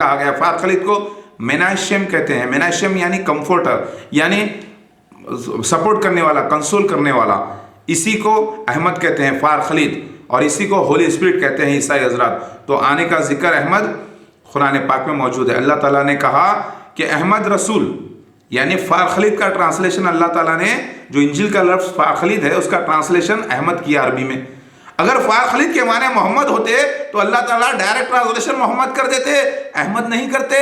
کہا گیا. فار خلید کو میناشیم کہتے ہیں. میناشیم یعنی کمفورٹر، یعنی سپورٹ کرنے والا، کنسول کرنے والا. اسی کو احمد کہتے ہیں فار خلید، اور اسی کو ہولی اسپرٹ کہتے ہیں عیسائی حضرات. تو آنے کا ذکر احمد قرآن پاک میں موجود ہے. اللہ تعالیٰ نے کہا کہ احمد رسول، یعنی فار خلید کا ٹرانسلیشن اللہ تعالیٰ نے جو انجیل کا لفظ فار خلید ہے اس کا ٹرانسلیشن احمد کیا عربی میں. اگر فار خلید کے معنی محمد ہوتے تو اللہ تعالیٰ ڈائریکٹ ٹرانسلیشن محمد کر دیتے، احمد نہیں کرتے.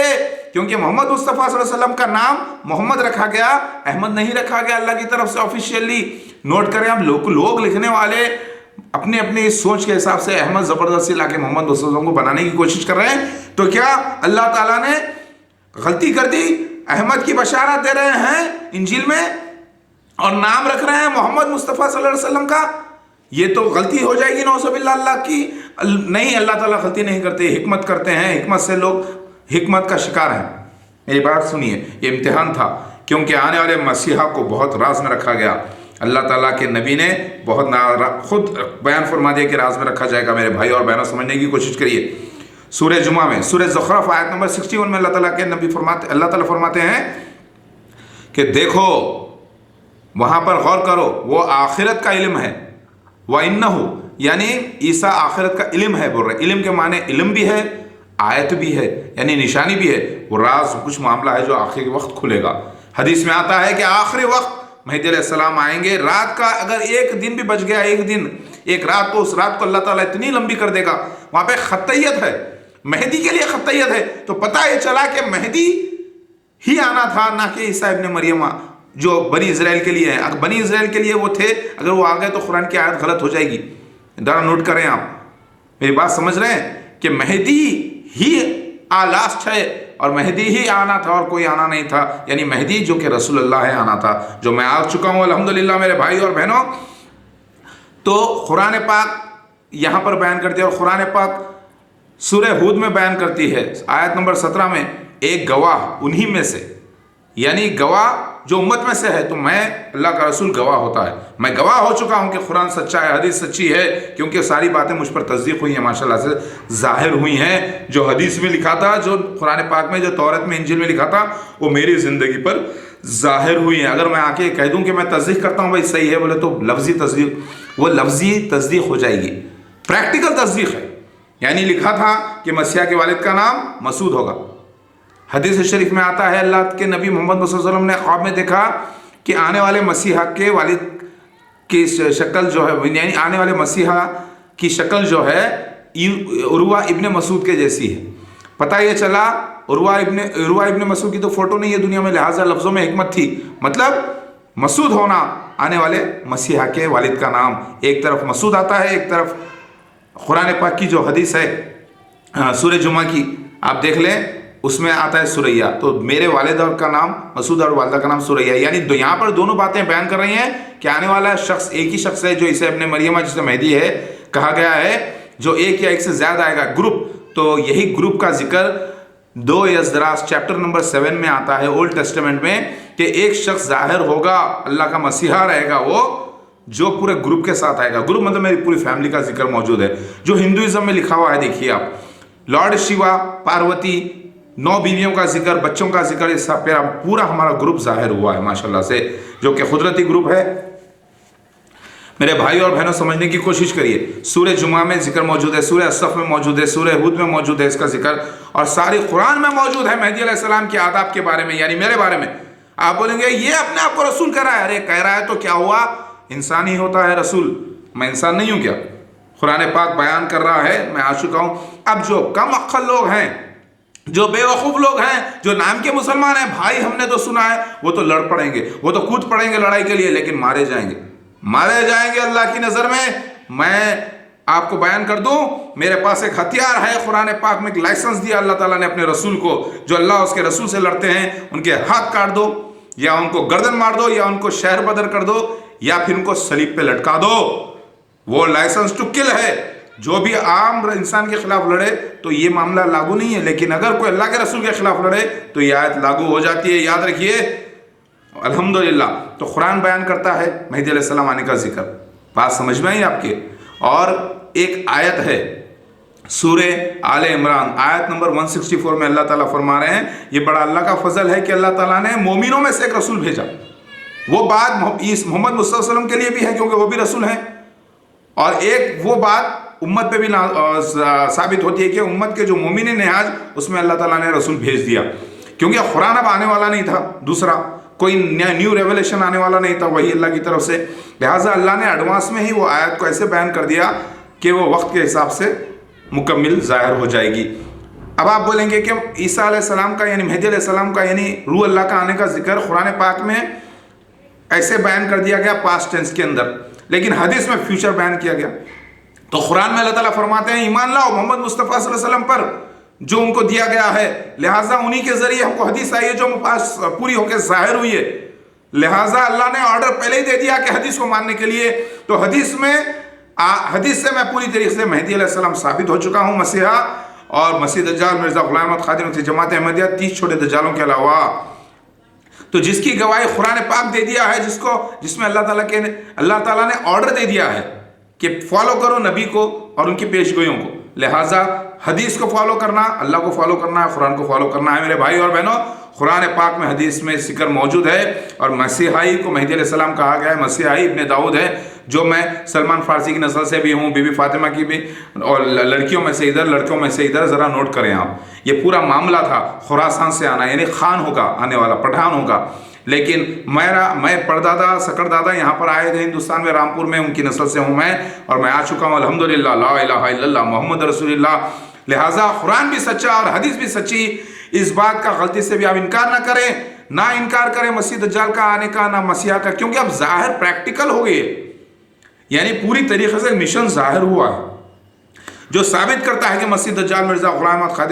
کیونکہ محمد مصطفیٰ صلی اللہ علیہ وسلم کا نام محمد رکھا گیا، احمد نہیں رکھا گیا اللہ کی طرف سے آفیشیلی. نوٹ کریں آپ، لوگ لکھنے والے اپنے اپنے سوچ کے حساب سے احمد زبردستی لا کے محمد صلی اللہ علیہ وسلم کو بنانے کی کوشش کر رہے ہیں. تو کیا اللہ تعالیٰ نے غلطی کر دی؟ احمد کی بشارت دے رہے ہیں انجیل میں اور نام رکھ رہے ہیں محمد مصطفیٰ صلی اللہ علیہ وسلم کا. یہ تو غلطی ہو جائے گی نعوذ باللہ اللہ کی. نہیں، اللہ تعالیٰ غلطی نہیں کرتے، حکمت کرتے ہیں. حکمت سے لوگ حکمت کا شکار ہیں. میری بات سنیے، یہ امتحان تھا کیونکہ آنے والے مسیحا کو بہت راز میں رکھا گیا. اللہ تعالیٰ کے نبی نے بہت خود بیان فرما دیا کہ راز میں رکھا جائے گا. میرے بھائی اور بہنوں سمجھنے کی کوشش کریے. سورہ جمعہ میں سورہ زخرف آیت نمبر 61 میں اللہ تعالیٰ فرماتے ہیں کہ دیکھو، وہاں پر غور کرو، وہ آخرت کا علم ہے. وَإِنَّهُ یعنی عیسیٰ آخرت کا علم ہے بول رہے. علم کے معنی علم بھی ہے، آیت بھی ہے، یعنی نشانی بھی ہے. وہ راز کچھ معاملہ ہے جو آخری وقت کھلے گا. حدیث میں آتا ہے کہ آخری وقت مہدی علیہ السلام آئیں گے. رات کا اگر ایک دن بھی بچ گیا، ایک رات، تو اس رات کو اللہ تعالیٰ اتنی لمبی کر دے گا. وہاں پہ خطیت ہے، مہدی کے لیے خطیت ہے. تو پتہ یہ چلا کہ مہدی ہی آنا تھا، نہ کہ عیسیٰ ابن مریم جو بنی اسرائیل کے لیے ہیں. اگر بنی اسرائیل کے لیے وہ تھے، اگر وہ آ گئے تو قرآن کی آیت غلط ہو جائے گی. ذرا نوٹ کریں آپ، میری بات سمجھ رہے ہیں کہ مہدی ہی لاسٹ ہے اور مہدی ہی آنا تھا اور کوئی آنا نہیں تھا. یعنی مہدی جو کہ رسول اللہ ہے آنا تھا، جو میں آ چکا ہوں الحمدللہ میرے بھائی اور بہنوں. تو قرآن پاک یہاں پر بیان کرتی ہے، اور قرآن پاک سورہ ہود میں بیان کرتی ہے آیت نمبر 17 میں، ایک گواہ انہی میں سے، یعنی گواہ جو امت میں سے ہے. تو میں اللہ کا رسول گواہ ہوتا ہے، میں گواہ ہو چکا ہوں کہ قرآن سچا ہے، حدیث سچی ہے. کیونکہ ساری باتیں مجھ پر تصدیق ہوئی ہیں، ماشاءاللہ سے ظاہر ہوئی ہیں. جو حدیث میں لکھا تھا، جو قرآن پاک میں، جو تورات میں، انجیل میں لکھا تھا، وہ میری زندگی پر ظاہر ہوئی ہیں. اگر میں آ کے کہہ دوں کہ میں تصدیق کرتا ہوں بھائی صحیح ہے بولے، تو لفظی تصدیق، وہ لفظی تصدیق ہو جائے گی، پریکٹیکل تصدیق ہے. یعنی لکھا تھا کہ مسیح کے والد کا نام مسعود ہوگا. حدیث شریف میں آتا ہے اللہ کے نبی محمد صلی اللہ علیہ وسلم نے خواب میں دیکھا کہ آنے والے مسیحا کے والد کی شکل جو ہے، یعنی آنے والے مسیحا کی شکل جو ہے عروہ ابن مسعود کے جیسی ہے. پتہ یہ چلا عروہ ابن مسعود کی تو فوٹو نہیں ہے دنیا میں، لہٰذا لفظوں میں حکمت تھی. مطلب مسعود ہونا، آنے والے مسیحا کے والد کا نام. ایک طرف مسعود آتا ہے، ایک طرف قرآن پاک کی جو حدیث ہے سورہ جمعہ کی آپ دیکھ لیں، اس میں آتا ہے سریہ. تو میرے والد کا نام مسعود اور والدہ کا نام سریہ. یعنی یہاں پر دونوں باتیں بیان کر رہی ہیں کہ آنے والا شخص ایک ہی شخص ہے، جو عیسیٰ ابن مریم جسے مہدی ہے کہا گیا ہے، جو ایک یا ایک سے زیادہ آئے گا گروپ. تو یہی گروپ کا ذکر 2 اسدراس چیپٹر نمبر 7 میں آتا ہے اولڈ ٹیسٹمنٹ میں، کہ ایک شخص ظاہر ہوگا، اللہ کا مسیحا رہے گا، وہ جو پورے گروپ کے ساتھ آئے گا. گروپ مطلب میری پوری فیملی کا ذکر موجود ہے، جو ہندوازم میں لکھا ہوا ہے. دیکھیے آپ، لارڈ شیوا، پاروتی، 9 بیویوں کا ذکر، بچوں کا ذکر، اس سب پورا ہمارا گروپ ظاہر ہوا ہے ماشاءاللہ سے، جو کہ قدرتی گروپ ہے. میرے بھائی اور بہنوں سمجھنے کی کوشش کریے. سورہ جمعہ میں ذکر موجود ہے، سورہ الصف میں موجود ہے، سورہ ہود میں موجود ہے اس کا ذکر، اور ساری قرآن میں موجود ہے مہدی علیہ السلام کے آداب کے بارے میں، یعنی میرے بارے میں. آپ بولیں گے یہ اپنے آپ کو رسول کہہ رہا ہے. ارے کہہ رہا ہے تو کیا ہوا، انسان ہی ہوتا ہے رسول. میں انسان نہیں ہوں کیا؟ قرآن پاک بیان کر رہا ہے، میں آ چکا ہوں. اب جو کم عقل لوگ ہیں، جو بے وقوف لوگ ہیں، جو نام کے مسلمان ہیں، بھائی ہم نے تو سنا ہے، وہ تو لڑ پڑیں گے، وہ تو کود پڑیں گے لڑائی کے لیے، لیکن مارے جائیں گے اللہ کی نظر میں. میں آپ کو بیان کر دوں، میرے پاس ایک ہتھیار ہے قرآن پاک میں، ایک لائسنس دیا اللہ تعالیٰ نے اپنے رسول کو. جو اللہ اس کے رسول سے لڑتے ہیں ان کے ہاتھ کاٹ دو، یا ان کو گردن مار دو، یا ان کو شہر بدر کر دو، یا پھر ان کو صلیب پہ لٹکا دو. وہ لائسنس ٹو کل ہے. جو بھی عام انسان کے خلاف لڑے تو یہ معاملہ لاگو نہیں ہے، لیکن اگر کوئی اللہ کے رسول کے خلاف لڑے تو یہ آیت لاگو ہو جاتی ہے. یاد رکھیے الحمدللہ. تو قرآن بیان کرتا ہے مہدی علیہ السلام آنے کا ذکر. بات سمجھ میں آئی آپ کے؟ اور ایک آیت ہے سورہ آل عمران آیت نمبر 164 میں اللہ تعالیٰ فرما رہے ہیں یہ بڑا اللہ کا فضل ہے کہ اللہ تعالیٰ نے مومنوں میں سے ایک رسول بھیجا. وہ بات محمد مصطفیٰ صلی اللہ علیہ وسلم کے لیے بھی ہے کیونکہ وہ بھی رسول ہیں، اور ایک وہ بات امت پہ بھی ثابت ہوتی ہے کہ امت کے جو مومن ہیں آج اس میں اللہ تعالیٰ نے رسول بھیج دیا، کیونکہ قرآن اب آنے والا نہیں تھا، دوسرا کوئی نیو ریولیشن آنے والا نہیں تھا، وہی اللہ کی طرف سے. لہٰذا اللہ نے ایڈوانس میں ہی وہ آیت کو ایسے بیان کر دیا کہ وہ وقت کے حساب سے مکمل ظاہر ہو جائے گی. اب آپ بولیں گے کہ عیسیٰ علیہ السلام کا یعنی مہدی علیہ السلام کا یعنی روح اللہ کا آنے کا ذکر قرآن پاک میں ایسے بیان کر دیا گیا پاسٹ ٹینس کے اندر، لیکن حدیث میں فیوچر بیان کیا گیا. تو قرآن میں اللہ تعالیٰ فرماتے ہیں ایمان لاؤ محمد مصطفیٰ صلی اللہ علیہ وسلم پر جو ان کو دیا گیا ہے، لہٰذا انہی کے ذریعے ہم کو حدیث آئی ہے جو پاس پوری ہو کے ظاہر ہوئی ہے. لہٰذا اللہ نے آرڈر پہلے ہی دے دیا کہ حدیث کو ماننے کے لیے. تو حدیث سے میں پوری طریقے سے مہدی علیہ السلام ثابت ہو چکا ہوں، مسیحا اور مسیح دجال مرزا غلام احمد خادم کی جماعت احمدیہ 30 چھوٹے دجالوں کے علاوہ. تو جس کی گواہی قرآن پاک دے دیا ہے، جس میں اللہ تعالیٰ نے آرڈر دے دیا ہے کہ فالو کرو نبی کو اور ان کی پیشگوئیوں کو. لہٰذا حدیث کو فالو کرنا، اللہ کو فالو کرنا ہے، قرآن کو فالو کرنا ہے. میرے بھائی اور بہنوں، قرآن پاک میں حدیث میں ذکر موجود ہے، اور مسیحائی کو مہدی علیہ السلام کہا گیا ہے. مسیحائی ابن داؤد ہے، جو میں سلمان فارسی کی نسل سے بھی ہوں، بی بی فاطمہ کی بھی، اور لڑکیوں میں سے ادھر ذرا نوٹ کریں آپ. یہ پورا معاملہ تھا خراسان سے آنا، یعنی خان ہوگا آنے والا، پٹھان ہوگا. لیکن میں پردادا سکر دادا یہاں پر آئے تھے ہندوستان میں، رامپور میں، ان کی نسل سے ہوں میں، اور میں آ چکا ہوں الحمدللہ. لا الہ الا اللہ محمد رسول اللہ. لہٰذا قرآن بھی سچا اور حدیث بھی سچی. اس بات کا غلطی سے بھی آپ انکار نہ کریں، نہ انکار کریں مسیح دجال کا آنے کا، نہ مسیحا کا، کیونکہ اب ظاہر پریکٹیکل ہو گئی ہے. یعنی پوری طریقے سے مشن ظاہر ہوا ہے جو ثابت کرتا ہے کہ مسیح دجال مرزا غلام احمد خادم